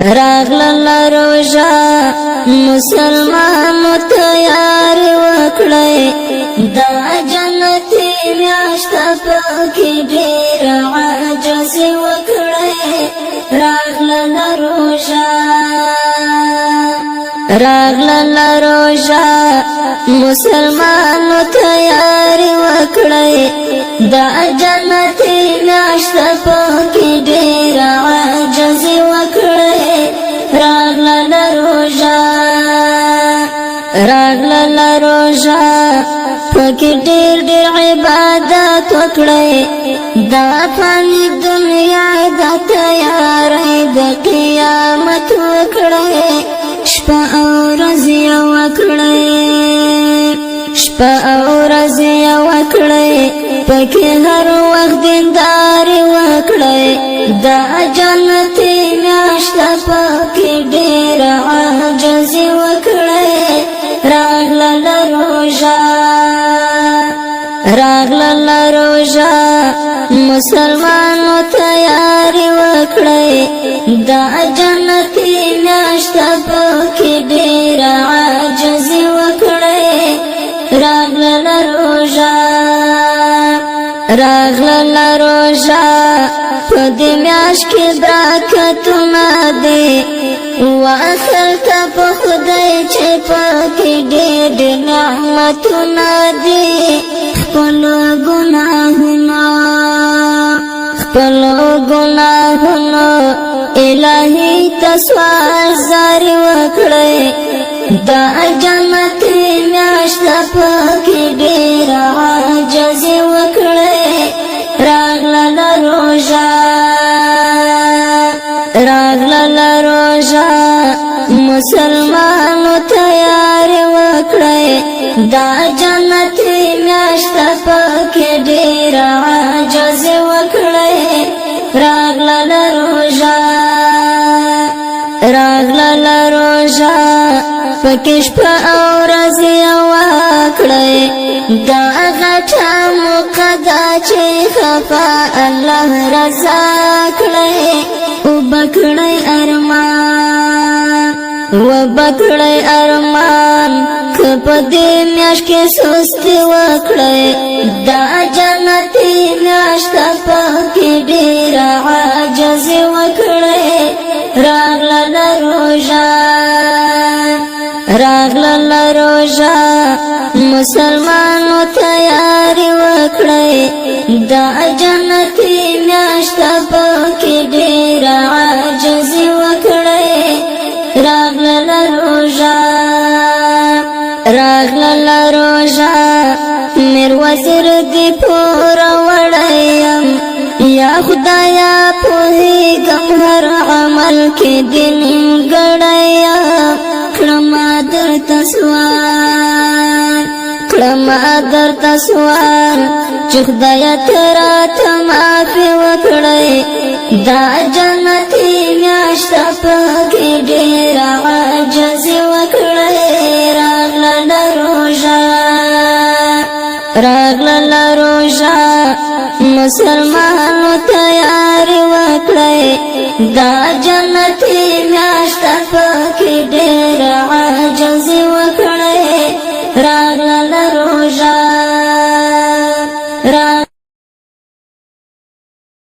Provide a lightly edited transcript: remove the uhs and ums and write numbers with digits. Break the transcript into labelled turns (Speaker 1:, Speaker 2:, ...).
Speaker 1: راغلل روژه مسلمانو تیار وکړئ دا جنتي میاشت پکې ډېر عجز وکړئ راغلل روژه مسلمانو تیار وکړئ دا جنتي میاشت پکې ډېر عجز وکړئ راغلل روژه پکې ډېر عبادت وکړئ دا فانی دنیا دا تیارې د قیامت وکړئ شپه او ورځ یې وکړئ پکې هر وخت دینداري وکړئ دا جنتي میاشت پکې ډېر عجز وکړئ راغلل روژه مسلمانو تیاری وکړئ دا جنتي میاشت پکې ډېر عجز وکړئ راغلل روژه په دې میاشت کې برکتونه دي واخلته په خدای چې پکې ډېر نعمتونه دي خپلو ګناهونو الهي ته سوال زاري وکړئ دا جنتي میاشت پکې ډېر عجز وکړئ راغلل روژه مسلمانو تیاری وکړئ دا جنتي میاشت پکې ډېر عجز وکړئ راغلل روژه پکې شپه او ورځ وکړئ دا غټه موقع چې خفا الله رضا کړئ وبکړئ ارمان که په دې میاشت کې سستي وکړئ دا جنتي میاشت پکې ډېر عجز وکړئ راغلل روژه مسلمانو تیاری وکړئ دا جنتي میاشت پکې ډېر عجز وکړئ راغلل روژه میر وزیر دی پورا وړیم یا خدایا پوهیږم هر عمل کې دین ګړیم کړم درته سوال چې خدایا ته راته معافي وکړئ دا جنتي میاشت پکې ډېر عجز وکړئ راغلل روژه مسلمانو تیاری وکړئ دا جنتي میاشت پکې ډېر عجز